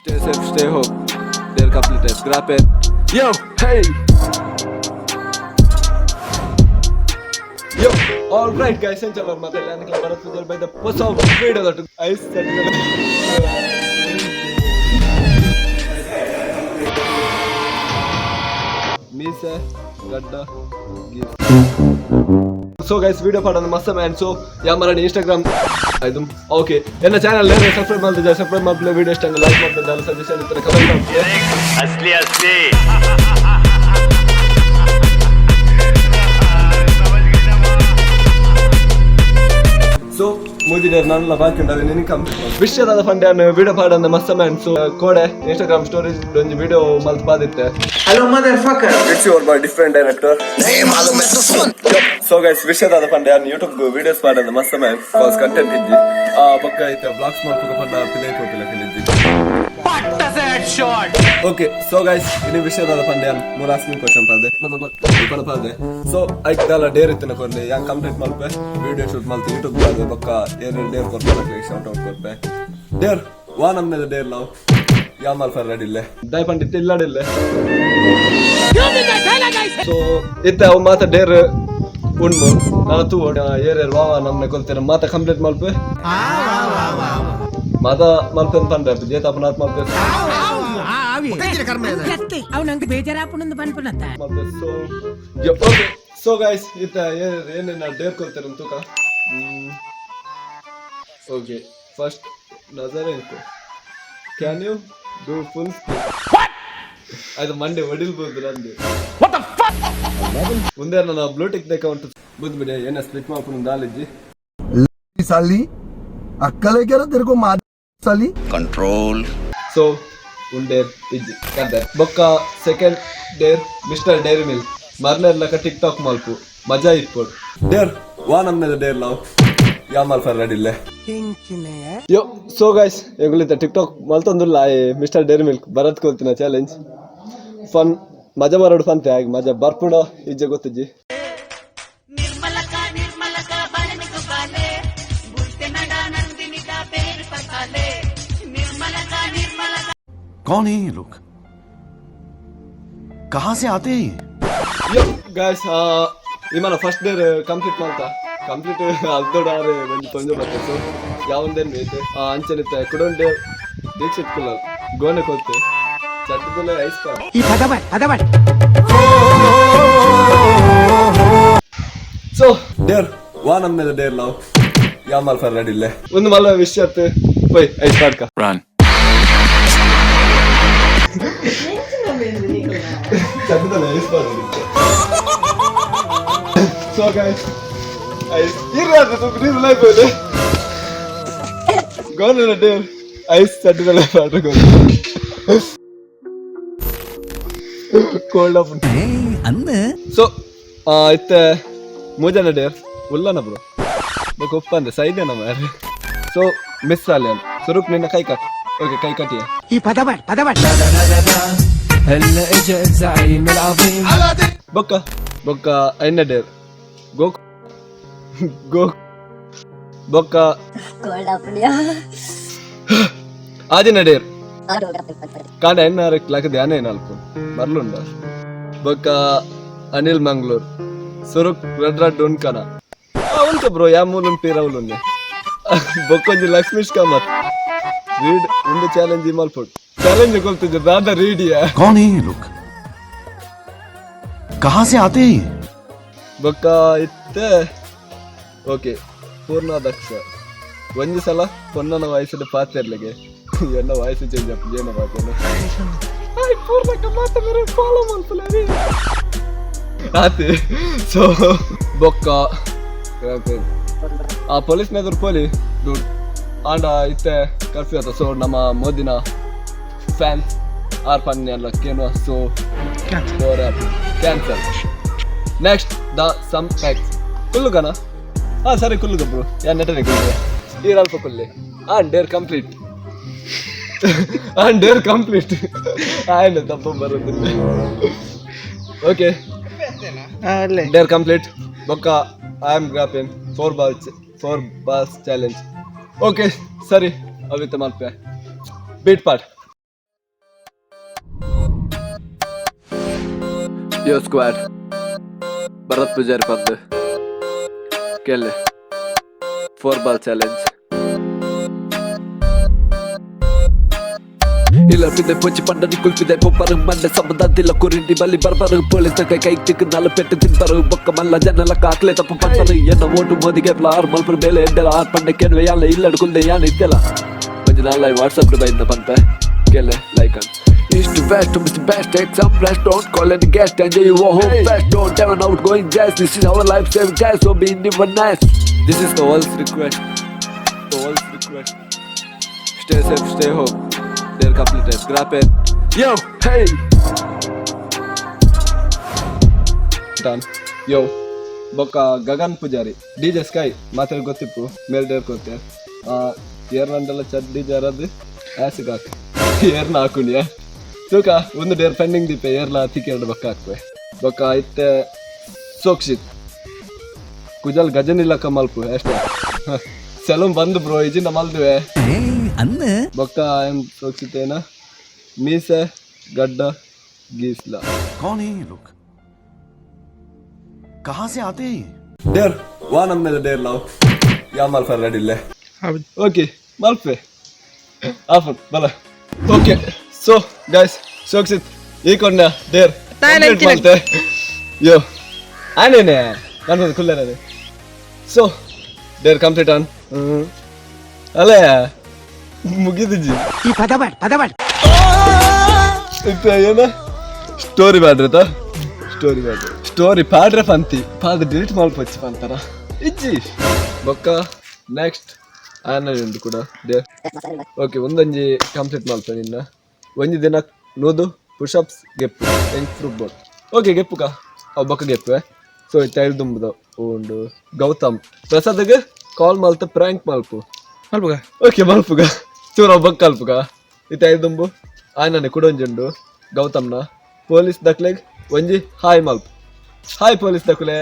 Stay safe, stay home. They're completed. Grab it. Yo, hey. Yo, all right, guys. And chalo, mate, land ke Bharath Poojary by the post of video that ice set. Misa, gadda, give. So guys, video part on the master man. So, yeah, my Instagram. Okay. In the channel, subscribe ಮಾಡ್ತಿದ್ದೆ, subscribe ಮಾಡ್ಬಿಟ್ಟು video ಇಷ್ಟ ಅಂದ್ರೆ like ಮಾಡ್ತಿದ್ದೆ, suggestion ಇದ್ರೆ comment ಮಾಡಿ. असली असली So, मुझे ನಾನು ಲಭಾಕಿಂಡವೆ ನಿನ್ನ ಕಂಪ್ಲೀಟ್ ವಿಷಯದ ಫಂಡೆ ಅನ್ನು ವಿಡಿಯೋ ಪಾಡನ್ನ ಮಸ್ತ ಮ್ಯಾನ್ ಸೊ ಕೋಡೆ Instagram ಸ್ಟೋರೀಸ್ ಒಂದು ವಿಡಿಯೋ ಮಲ್ತ್ ಪಾದಿತ್ತೆ hello motherfucker it's your boy different director नहीं मालूम है तो सुन ಸೊ ಗೈಸ್ ವಿಷಯದ ಫಂಡೆ ಅನ್ನು ಯೂಟ್ಯೂಬ್ ವಿಡಿಯೋಸ್ ಪಾಡನ್ನ ಮಸ್ತ ಮ್ಯಾನ್ ಕಾಸ್ ಕಂಟೆಂಟ್ ಇದ್ದಿ ಪಕ್ಕ ಐತೆ ಬ್ಲಾಗ್ಸ್ ಮಾಡ್ಕೊಂಡು ಫಂಡ ಪ್ಲೇ ಕೊಟ್ಟಿಲ್ಲ ಕಲಿದ್ದಿ what does that shot okay so guys ಇದು ವಿಷಯದ ಫಂಡೆ ಅನ್ನು ಮೂರು ಆಸ್ಕಿಂಗ್ ಕ್ವೆಶ್ಚನ್ ಪಾದೆ ಸೊ ಐಕ್ದಲ್ಲ ಡೇರ್ ಇತ್ತನ ಕೊರ್ಲಿ ಯಾ ಕಂಪ್ಲೀಟ್ ಮಾಡ್ಬೆ ವಿಡಿಯೋ ಶೂಟ್ ಮಾಡ್ತಿ ಯೂಟ್ಯೂಬ್ ಪಾದೆ ಪಕ್ಕ ಏನೇನು ಡೇರ್ ಕೊಡ್ಬೇಕು ಶೌಟ್ ಔಟ್ ಕೊಡ್ಬೆ ಡೇರ್ ವಾ ನಮ್ನೆ ಡೇರ್ ಲವ್ ಯಾ ಮಾಲ್ ಫರ್ ರೆಡಿ ಇಲ್ಲೇ ದೈ ಪಂಡಿತ್ ಇಲ್ಲಡಿಲ್ಲ ಸೊ ಇತ್ತ ಅವು ಮಾತ ಡೇರ್ ಉಣ್ಮು ನಾನು ತೂ ಏರೇರ್ ವಾವ ನಮ್ನೆ ಕೊಲ್ತೇನೆ ಮಾತ ಕಂಪ್ಲೀಟ್ ಮಾಡ್ಬೆ ಮಾತ ಮಲ್ಪೆ ಪಂಡ್ರೆ ಜೇತ ಅಪನಾತ್ ಮಲ್ಪೆ ಸೊ ಗೈಸ್ ಇತ್ತ ಏನೇನ ಡೇರ್ ಕೊಡ್ತಾರೆ ತೂಕ ಓಕೆ ಫಸ್ಟ್ ನಜರೇನ್ಕೋ ಕ್ಯಾನ್ ಯು ಡೂ ಫುಲ್ ಅದು ಮಂಡೆ ಹೊಡಿಲ್ಬೋದು ನಂದು ಮುಂದೆ ನನ್ನ ಬ್ಲೂಟಿಕ್ ಅಕೌಂಟ್ ಬುದ್ಬಿಡಿ ಏನ ಸ್ಪ್ಲಿಟ್ ಮಾಡ್ಕೊಂಡು ದಾಲಿಜ್ಜಿ साली अक्कल है क्या तेरे को मार साली कंट्रोल ಸೊ ಉಂಡೇರ್ ಇಜ್ಜಿ ಕದ್ದೆ ಬೊಕ್ಕ second dare mister Dairy Milk ಮರ್ನೆರ್ಲಕ ಟಿಕ್ ಟಾಕ್ ಮಲ್ಪು ಮಜಾ ಇಟ್ಕೊಡು ಡೇರ್ ವಾ ನಮ್ನೆ ಡೇರ್ ಲವ್ ಯಾ ಮಾಲ್ ಫರ್ ರೆಡಿ ಇಲ್ಲೇ ಯೋ ಸೊ ಗೈಸ್ ಎಗುಲಿತ ಟಿಕ್ ಟಾಕ್ ಮಲ್ತೊಂದುಲ್ಲ ಮಿಸ್ಟರ್ ಡೈರಿ ಮಿಲ್ಕ್ ಭರತ್ ಕೊಲ್ತಿನ ಚಾಲೆಂಜ್ ಫನ್ ಮಜಾ ಬರೋಡು ಫಂತೆ ಆಗಿ ಮಜಾ ಬರ್ಪುಡ ಇಜ್ಜೆ ಗೊತ್ತಿಜ್ಜಿ कौन है ये लोग कहाँ से आते हैं ಯೋ ಗೈಸ್ ಇಮಾನ ಫಸ್ಟ್ ಡೇರ್ ಕಂಪ್ಲೀಟ್ ಮಾಡ್ತಾ ಕಂಪ್ಲೀಟ್ ಅಲ್ದೋಡಾರೆ ಒಂದು ತೊಂದರೆ ಬರ್ತದೆ ಸೊ ಯಾವಂದೇನು ಐತೆ ಅಂಚನಿತ್ತೆ ಕುಡೊಂದು ಡೇರ್ ದೀಕ್ಷಿತ್ ಕುಲ್ಲಲ್ ಗೋನೆ ಕೊಲ್ತೆ ಚಟ್ಟದಲ್ಲೇ ಐಸ್ ಪಾರ್ ಸೊ ಡೇರ್ ವಾ ನಮ್ನೆ ಡೇರ್ ಲವ್ ಯಾ ಮಾಲ್ ಫರ್ ರೆಡಿ ಇಲ್ಲೇ ಒಂದು ಮಲ್ಲ ವಿಷಯ ಪೋಯ್ ಐಸ್ ಪಾಡ್ಕ रन ಚಟ್ಟದಲ್ಲೇ ಐಸ್ ಪಾರ್ ಸೊ ಗೈಸ್ ಐಸ್ ಇರ್ರಾದ ತುಕುನಿ ಲೈಫ್ ಇದೆ ಗೋನೆ ಡೇರ್ ಐಸ್ ಚಟ್ಟದಲ್ಲೇ ಪಾಡ್ಕ ಕೋಲ್ಡ್ ಅಪ್ ಸೊ ಇತ್ತೆ ಮೂಜನ ಡೇರ್ ಉಲ್ಲನ ಬ್ರೋ ಬೇಕು ಒಪ್ಪಂದೆ ಸೈದೇನ ಮಾರೆ ಸೊ ಮಿಸ್ ಆಲಿಯನ್ ಸುರುಕ್ ನಿನ್ನ ಕೈ ಕಟ್ ಓಕೆ ಕೈ ಕಟ್ಟಿಯ هلا اجى الزعيم العظيم بكا اين دير جو بكا ಕೋಲ್ಡ್ ಅಪ್ಲಿಯಾ ಆದಿನ ಡೇರ್ ಕಾಂಡ ಎನ್ನಾರಕ್ಕೆ ಲಾಕ ಧ್ಯಾನ ಏನಾಲ್ಕು ಬರ್ಲುಂಡ ಬೊಕ್ಕ ಅನಿಲ್ ಮಂಗ್ಳೂರ್ ಸುರುಕ್ ರಡ್ರಡ್ ಉನ್ಕನ ಉಂಟ ಬ್ರೋ ಯಾ ಮೂಲನ್ ಪೀರವಲುನ್ನೆ ಬೊಕ್ಕೊಂಜಿ ಲಕ್ಷ್ಮೀಶ್ ಕಾಮತ್ ರೀಡ್ ಒಂದು ಚಾಲೆಂಜ್ ಮಲ್ಪುಡ್ ಚಾಲೆಂಜ್ ಕೊಲ್ತಿದ್ದೆ ದಾದ ರೀಡಿಯಾ कौन है ये लोग कहाँ से आते हैं ಬೊಕ್ಕ ಇತ್ತೆ ಓಕೆ ಪೂರ್ಣಾದಕ್ಷ ಒಂದು ಸಲ ಪೊನ್ನನ ವಯಸ್ಸಿನ ಪಾತ್ರೆರ್ಲಿಗೆ ಎಲ್ಲ ವಯಸ್ಸು ಚೇಂಜ್ ಅಪ್ ಜೇನ ಪಾತ್ರೆ ಪೂರ್ಣಕ ಮಾತಾಡೋರು ಫಾಲೋ ಮಾಡ್ಕೊಳ್ಳಿ ಆತಿ ಸೊ ಬೊಕ್ಕ ಆ ಪೊಲೀಸ್ ನೆದರ್ ಪೊಲಿ ದುಡ್ ಆಂಡ ಇತ್ತೆ ಕರ್ಫ್ಯೂ ಆತ ಸೊ ನಮ್ಮ ಮೋದಿನ ಫ್ಯಾನ್ಸ್ ಆರ್ ಪನ್ನೆ ಎಲ್ಲ ಕೇನು so cancel next the some facts ಕುಲ್ಲುಗನ ಸರಿ ಕುಲ್ಲುಗ ಬ್ರೋ ಯಾ ನೆಟನೆ ಕುಲ್ಲುಗ ಈರಲ್ಪ ಕುಲ್ಲಿ ಡೇರ್ ಕಂಪ್ಲೀಟ್ ಡೇರ್ ಕಂಪ್ಲೀಟ್ ಆಯ್ತು ತಪ್ಪ ಬರೋದಿಲ್ಲ ಓಕೆ ಡೇರ್ ಕಂಪ್ಲೀಟ್ ಬೊಕ್ಕ I am grabbing 4 balls challenge okay ಸರಿ ಅವಿತ ಮಲ್ಪೆ ಬೀಟ್ ಪಾಟ್ Yo squad. Bharath Poojary pandu. Kelle. 4 ball challenge. Ila pide pochi pandani kulpide popparu mande sabadantila kurindi bali barbaru police kai tik nal pettu tintaru bokka malla janala kaakle tappu pantaru enna votu modige flower malpur bele endela ar pande kenve yalla illadu kulde yana ittela onjinala WhatsApp du bayinda panta kelle like on east to west to Mr. Best exam rest don't call any guest enjoy your home fast don't have an outgoing jazz this is our life saving jazz so be never nice this is the world's request stay safe stay home they're completed scrap it yo hey done yo boka Gagan Poojary DJ Sky ಮಾತ್ರ ಗೊತ್ತಿಪ್ಪು ಮೇಲ್ಡೇರ್ ಕೊತ್ತೆ ಏರ್ನಂಡೆಲ್ಲ ಚಡ್ಡಿ ಜರದು ಆಸಿಗಾಕ ಏರ್ನ ಹಾಕುಣ್ಯ ತೂಕ ಒಂದು Deere pending ದೀಪೆ ಏರ್ಲ ತಿಕ್ಕೆರಡು ಬೊಕ್ಕ ಹಾಕ್ವೆ ಬೊಕ್ಕ ಇತ್ತೆ ಸೋಕ್ಷಿತ್ ಕುಜಲ್ ಗಜನಿಲ್ಲಕ ಮಲ್ಪು ಅಷ್ಟೇ salon ಬಂದು bro ಇಜಿನ ಮಲ್ದುವೆ ಬೊಕ್ಕ ಎಂ ಸೋಕ್ಷಿತ್ ಏನ ಮೀಸೆ ಗಡ್ಡ ಗೀಸ್ಲ कौन है ये लोग कहाँ से आते हैं ಡೇರ್ ವಾ ನಮ್ಮೇಲೆ ಡೇರ್ ಲವ್ ಯಾ ಮಲ್ಫರ್ ರೆಡಿಲ್ಲೆ ಓಕೆ ಮಲ್ಪೆ ಆಫರ್ ಬಲ ಓಕೆ ಸೊ ಗೈಸ್ ಸೋಕ್ಷಿತ್ ಈ ಕೊಂಡ ಡೇರ್ ಮಲ್ತೆ ಯೋ ಆನೇನೆ ನಾನು ಕುಲ್ಲರದೆ ಸೊ ಡೇರ್ ಕಂಪ್ಲೀಟ್ ಆನ್ ಅಲ್ಲೇ ಮುಗಿದಿಜಿ ಈ ಪದಬಾಡ್ ಇಪ್ಪ ಏನ ಸ್ಟೋರಿ ಮಾಡ್ರತ ಸ್ಟೋರಿ ಪಾಡ್ರೆ ಪಂತಿ ಪಾದ ಡಿಲೀಟ್ ಮಾಡ್ಪಚ್ಚಿ ಪಂತಾರ ಇಜ್ಜಿ ಬೊಕ್ಕ ನೆಕ್ಸ್ಟ್ ಆನ ಉಂಟು ಕೂಡ ಡೇ ಓಕೆ ಒಂದೊಂಜಿ ಕಂಪ್ಲೀಟ್ ಮಾಡ್ತಾ ನಿನ್ನ ಒಂಜಿ ದಿನ ನೋದು ಪುಷಪ್ಸ್ ಗೆಪ್ಪು ಹೆಂಗ್ ಫ್ರೂಟ್ ಬೋಟ್ ಓಕೆ ಗೆಪ್ಪುಕ ಅವು ಬೊಕ್ಕ ಗೆಪ್ಪೆ ಸೊ ಇತ್ತು ದುಂಬುದು ಉಂಡು ಗೌತಮ್ ಪ್ರಸಾದ್ಗೆ ಕಾಲ್ ಮಲ್ತ ಪ್ರ್ಯಾಂಕ್ ಮಲ್ಪು ಮಲ್ಪುಗ ಓಕೆ ಮಲ್ಪುಗ ಚೂರ ಬೊಕ್ಕ ಅಲ್ಪುಗ ಇತ್ತು ದುಂಬು ಆಯ್ನನೆ ಕುಡೊಂಜುಂಡು ಗೌತಮ್ನ ಪೊಲೀಸ್ ದಕ್ಲೆಗ್ ಒಂಜಿ ಹಾಯ್ ಮಲ್ಪು ಹಾಯ್ ಪೊಲೀಸ್ ದಕ್ಲೆ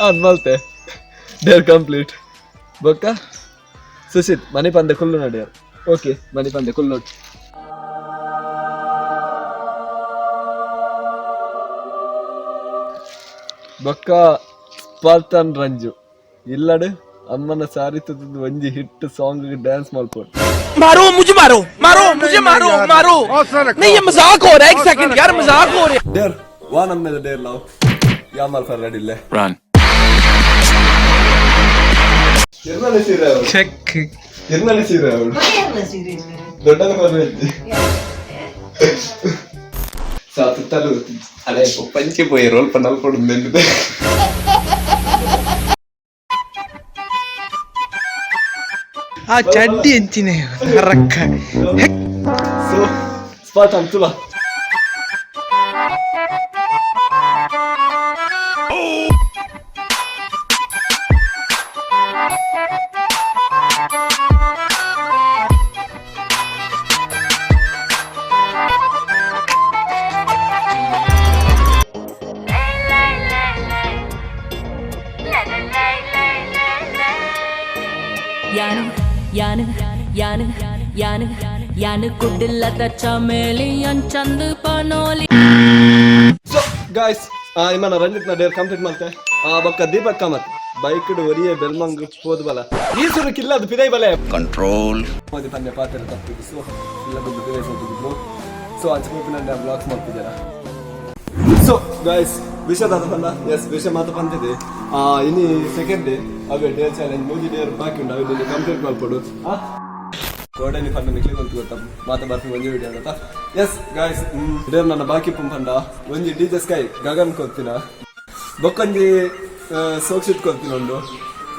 ಅದ್ ಮಲ್ತೆ ಡೇರ್ ಕಂಪ್ಲೀಟ್ ಬೊಕ್ಕ ಸುಶಿತ್ ಮನಿ ಪಂದೆ ಕುಲ್ಲು ನಡಿಯರ್ ಓಕೆ ಮನಿ ಪಂದೆ ಕುಲ್ಲು ನೋಡಿ ಬೊಕ್ಕ ಸ್ಪಾರ್ಟನ್ ರಂಜು ಇಲ್ಲಡು ಅಮ್ಮನ ಸಾರಿ ತುದ್ದು ಒಂಜಿ ಹಿಟ್ ಸಾಂಗ್ ಡ್ಯಾನ್ಸ್ ಮಾಡ್ಕೊಂಡು मारो मुझे मारो नहीं ये मजाक हो रहा है एक सेकंड यार मजाक हो रहा है ಡೇರ್ ವಾ ನಮ್ಮೇಲೆ ಡೇರ್ ಲವ್ ಯಾ ಮಲ್ಫರ್ ರೆಡಿಲ್ಲೆ रन ಚೆಕ್ ಇರ್ನಲ್ಲಿ ಸೀರೆ ಅವಳು ದೊಡ್ಡದ ಮದುವೆ ಸಾತುತ್ತಲು ಅದೇ ಪಂಚೆ ಪೋಯಿ ರೋಲ್ ಪನ್ನಲ್ ಕೊಡು ನೆನ್ನಿದೆ ಆ ಚಡ್ಡಿ ಎಂಚಿನ ರಕ್ಕ ಸೊ ಸ್ಪಾಟ್ ಅಂತುಲ यान कुडिल्लत चमेलियन चंद पनोली ಸೊ ಗಾಯ್ಸ್ ಇಮ್ಮನ ರಂಜಿತ್ನ ಡೇರ್ ಕಂಪ್ಲೀಟ್ ಮಾಡ್ತೆ ಬೊಕ್ಕ ದೀಪಕ್ ಕಾಮತ್ ಬೈಕ್ ಒರಿಯೆ ಬೆಲ್ಮಂಗ್ ಹೋದ್ ಬಲ ಈ ಸುರು ಕಿಲ್ಲದು ಪಿದೈ ಬಲೆ ಕಂಟ್ರೋಲ್ ಮೋದಿ ಪನ್ನೆ ಪಾತ್ರ ತಪ್ಪಿದ್ದು ಸೊ ಇಲ್ಲ ಬಂದು ಪಿದೈ ಹೋಗಿದ್ರು ಸೊ ಅಂಚೆ ಬ್ಲಾಗ್ಸ್ ಮಾಡ್ತಿದ್ದಾರ ಸೊ ಗಾಯ್ಸ್ ವಿಷಯದ ಪಂಡ ಎಸ್ ವಿಷಯ ಮಾತು ಬಂದಿದೆ ಇನಿ ಸೆಕೆಂಡ್ ಡೇ ಅವೇ ಡೇ ಚಾಲೆಂಜ್ ಮೂಜಿ ಡೇರ್ ಬಾಕಿ ಉಂಟು ಅವೇ ಕಂಪ್ಲೀಟ್ ಮಾಡ್ಕೊಡು ಕೋಡನಿ ಪಂಡ ನಿಕ್ಲಿ ಅಂತ ಗೊತ್ತ ಮಾತ ಬರ್ತೀನಿ ಒಂಜಿ ವಿಡಿಯೋ ಅಂತ ಎಸ್ ಗಾಯ್ಸ್ ಡೇರ್ ನನ್ನ ಬಾಕಿ ಪಂಡ ಒಂಜಿ DJ Sky ಗಗನ್ ಕೊತ್ತಿನ ಬೊಕ್ಕೊಂಜಿ ಸೋಕ್ಷಿತ್ ಕೊತ್ತಿನ ಉಂಡು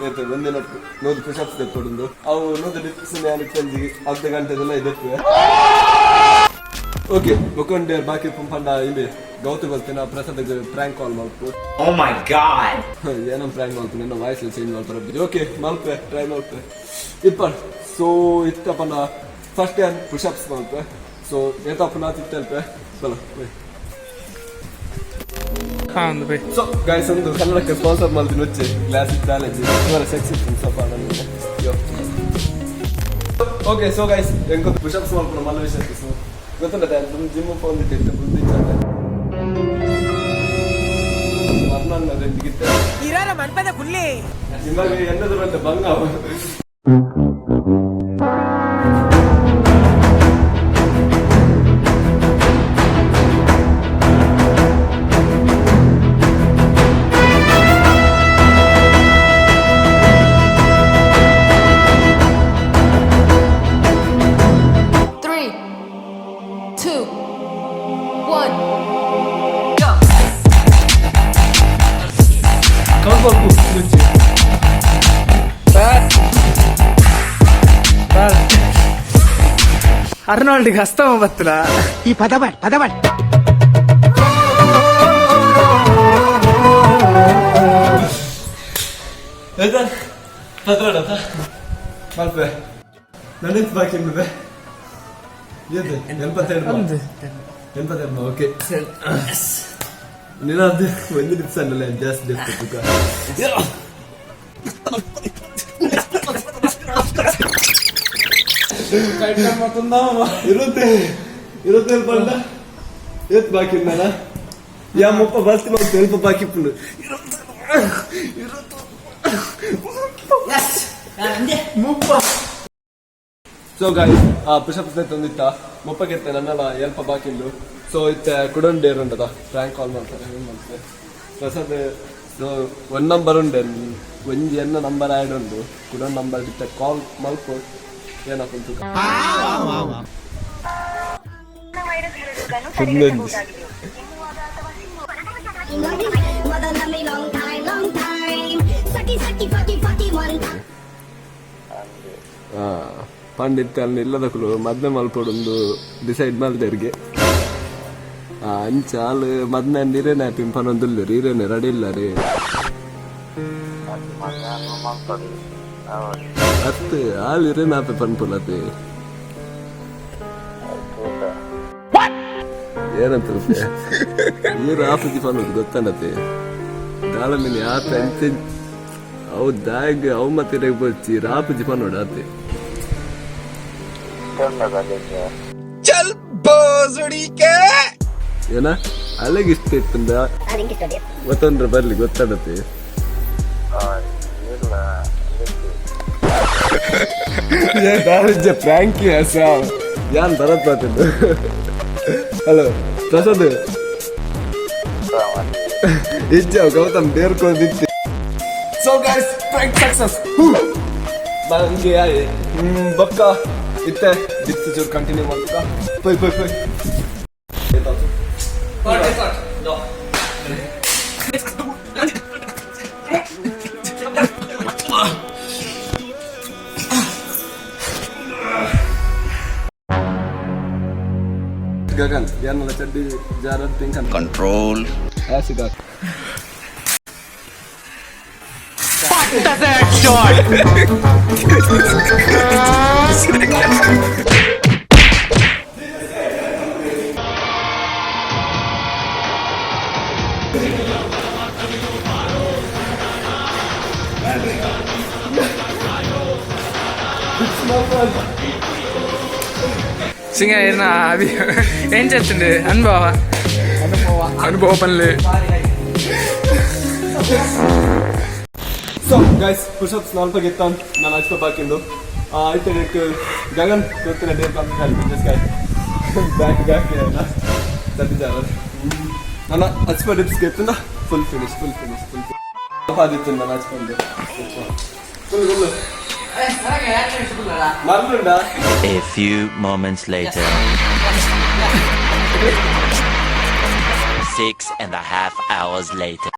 ಏತೆ ಒಂದಿನ ನೋದು ಪುಷಪ್ಸ್ ತೆಕ್ಕೊಡುಂದು ಅವು ನೋದು ಡಿಸ್ಕಷನ್ ಯಾನಿಕ್ಕಂಜಿ ಅರ್ಧ ಗಂಟೆದೆಲ್ಲ ಇದೆಪ್ಪೆ ಓಕೆ ಬೊಕ್ಕೊಂಡೆ ಬಾಕಿ ಪಂಡ ಇಲ್ಲಿ ಗೌತು ಗೊತ್ತಿನ ಪ್ರಸಾದ್ ಪ್ರ್ಯಾಂಕ್ ಕಾಲ್ ಮಾಡ್ತು ಓ ಮೈ ಗಾಡ್ ಏನೋ ಪ್ರ್ಯಾಂಕ್ ಮಾಡ್ತು ನನ್ನ ವಾಯ್ಸ್ ಚೇಂಜ್ ಮಾಡ್ತಾರೆ ಓಕೆ ಮಲ್ಪೆ ಟ್ರೈ ಮಾಡ್ಪೆ ಇಪ್ಪ ಸೊ ಇತ್ತಪ್ಪನ ಫಸ್ಟ್ ಟೈಮ್ ಪುಷಪ್ಸ್ ಮಾಡ್ಪೆ ಸೊ ಏತಪ್ಪನ ತಿತ್ತಲ್ಪೆ ಬಲ ಸೊ ಗೈಸ್ ಒಂದು ಕನ್ನಡಕ್ಕೆ ಸ್ಪಾನ್ಸರ್ ಮಾಡ್ತೀನಿ వచ్చి ಕ್ಲಾಸಿಕ್ ಚಾಲೆಂಜ್ ಇವರ ಸೆಕ್ಸಿ ಸ್ವಲ್ಪ ಓಕೆ ಸೊ ಗೈಸ್ ಎಂಕೊ ಪುಷಪ್ಸ್ ಮಾಡ್ಕೊಂಡು ಮಲ್ಲ ವಿಷಯ ಸೊ ಗೊತ್ತುಂಟ ಜಿಮ್ ಫೋನ್ ಇಟ್ಟಿರ್ತೆ ಬುದ್ಧಿ ಅನ್ನೋದು ಎಂದಿಗಿತ್ತೆ ನಿಮಗೆ ಎಂದದು ಬಂದ ಬಂಗ ಅರ್ನಾಲ್ಡ್ಗೆ ಹಸ್ತವ ಬತ್ತಲ ಈ ಪದಬಾಡ್ ಪತ್ರಡತ ಮಲ್ಪೆ ನನಗೆ ಬಾಕಿ ಇದೆ ಓಕೆ ನೀನಾದ ಒಂದು ದಿವಸ ಅನ್ನಲ್ಲ ಜಾಸ್ತಿ ಇರುತ್ತೆ ಪಂಡ ಎತ್ ಬಾಕಿ ನಾನ ಯಾ ಮುಪ್ಪ ಬಸ್ತಿ ಮಾಡ್ತು ಎಲ್ಪ ಬಾಕಿ ಪುಂಡು ಮುಪ್ಪ ಸೊ ಗಾಯ್ಸ್ ಪುಷಪ್ಸ್ ತಂದಿತ್ತ ಮುಪ್ಪಗೆತ್ತೆ ನನ್ನೆಲ್ಲ ಎಲ್ಪ ಬಾಕಿಂದು ಸೊ ಇತ್ತೆ ಕುಡೊಂದು ಡೇರ್ ಉಂಟದ ಫ್ರ್ಯಾಂಕ್ ಕಾಲ್ ಮಾಡ್ತಾರೆ ಮಾಡ್ತಾರೆ ಪ್ರಸಾದ್ ಸೊ ಒಂದು ನಂಬರ್ ಉಂಡೆ ಒಂಜಿ ಎನ್ನ ನಂಬರ್ ಆ್ಯಡ್ ಉಂಡು ಕುಡೊಂದು ನಂಬರ್ ಇತ್ತೆ ಕಾಲ್ ಮಲ್ಪು ಏನಾಕುಂಟು ಪಂಡಿತ್ ಅಲ್ಲಿ ಇಲ್ಲದಕ್ಕೂ ಮದ್ನೆ ಮಲ್ಪೊಡೊಂದು ಡಿಸೈಡ್ ಮಾಡ್ದೇವ್ರಿಗೆ ಅಂಚ ಹಾಲು ಮದ್ನೆ ನೀರೇನೆ ಪಿಂಪನೊಂದಿಲ್ಲ ರೀರೇನೆ ರೆಡಿ ಇಲ್ಲ ರೀ ಅತ್ತು ಹಾಲು ಇರೇನ ಆಪೆ ಪನ್ಪುಲತೆ ಏನಂತ ನೀರು ಆಪತಿ ಪನ್ನೋದು ಗೊತ್ತನತೆ ದಾಳ ಮೀನು ಆಪೆ ಅಂತ ಅವು ದಾಗ ಅವು ಮತ್ತೆ ಬಚ್ಚಿ ರಾಪಜಿ ಪನ್ನೋಡು ಆತೆ ಚಲ್ ಬೋಸುಡಿಕೆ ಏನ ಅಲ್ಲಿಗೆ ಇಷ್ಟ ಇತ್ತಂದ ಮತ್ತೊಂದ್ರ ಬರ್ಲಿ ಗೊತ್ತಾಡತ್ತೆ ಫ್ರಾಂಕಿ ಹೆಸ ಯಾನ್ ಭರತ್ ಮಾತಿದ್ದು ಹಲೋ ಪ್ರಸಾದ್ ಇಜ್ಜ ಗೌತಮ್ ಬೇರ್ಕೊಂಡಿದ್ದೆ ಸೊ ಗೈಸ್ ಫ್ರಾಂಕ್ ಸಕ್ಸಸ್ ನಂಗೆ ಬಕ್ಕ ಇತ್ತೆ ಬಿತ್ತು ಚೂರು ಕಂಟಿನ್ಯೂ ಮಾಡ್ಬೇಕಾ ಪೈ ಪೈ ಪೈ ಗಗನ್ ಯಾನಲ್ಲ ಚಡ್ಡಿ ಜಾರದ್ ಪಿಂಕ್ ಅಂತ Control. ಆಸಿದ సింగ ఏం చేస్తుండే అనుభవ పనులు ಸೊ ಗೈಸ್ ಪುಷಪ್ಸ್ ನಾಲ್ಕು ಗೆತ್ತಾನ್ ನಾನು ಹಚ್ಕೊ ಬಾಕಿಂದು ಆಯ್ತು ಗಗನ್ ಗೊತ್ತಿನ ಡೇಟ್ ಬ್ಯಾಕ್ ಬ್ಯಾಕ್ ತದ್ದಿದ್ದಾರ ನಾನು ಹಚ್ಕೊ ಡಿಪ್ಸ್ ಗೆತ್ತಿಂದ ಫುಲ್ ಫಿನಿಶ್ ಆದಿತ್ತು ನಾನು ಹಚ್ಕೊಂಡು ಫುಲ್ ಫುಲ್ಲು ಮರ್ಲುಂಡ A few moments later. 6.5 hours later.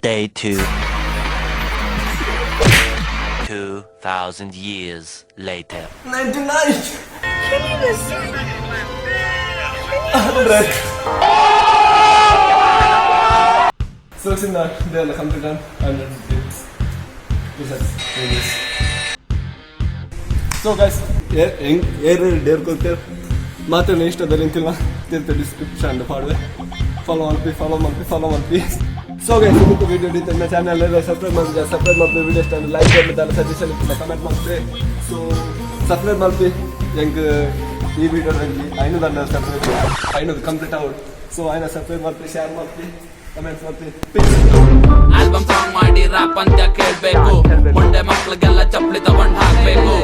Day 2. 2,000 years later. 99 100 So it's in the complete done 100 tips. So guys, dare ಕೊಡ್ತೇವೆ ಮಾತ್ರ ಇಷ್ಟದಲ್ಲಿ ನಿಂತಿಲ್ಲ ಡಿಸ್ಕ್ರಿಪ್ಷನ್ ಪಾಡುವೆ ಫಾಲೋ ಮಾಡಿ ಸೊ ಗೈಸ್ ಇವತ್ತು ವಿಡಿಯೋ ಹಿಡಿತ ನನ್ನ ಚಾನಲ್ ಸಬ್ಸ್ಕ್ರೈಬ್ ಮಾಡಿ ವಿಡಿಯೋ ಇಷ್ಟ ಲೈಕ್ ಮಾಡಿ ಸಜೆಷನ್ ಕಮೆಂಟ್ ಮಾಡ್ತೀವಿ ಸೊ ಸಬ್ಸ್ಕ್ರೈಬ್ ಮಾಡ್ತೀವಿ ಹೆಂಗೆ ಈ ವಿಡಿಯೋದಲ್ಲಿ 500 ಸಬ್ಸ್ಕ್ರೈಬ್ ಕಂಪ್ಲೀಟ್ ಔಟ್. ಸೊ ಆಯ್ನ ಸಬ್ಸ್ಕ್ರೈಬ್ ಮಾಡ್ತೀವಿ, ಶೇರ್ ಮಾಡ್ತೀವಿ, ಕಮೆಂಟ್ಸ್ ಮಾಡ್ತೀವಿ. ಆಲ್ಬಮ್ ಸಾಂಗ್ ಮಾಡಿ ರಾಪ್ ಅಂತ ಕೇಳ್ಬೇಕು, ಮುಂಡೆ ಮಕ್ಳಿಗೆಲ್ಲ ಚಪ್ಪಲಿ ತಗೊಂಡ್ ಹಾಕ್ಬೇಕು.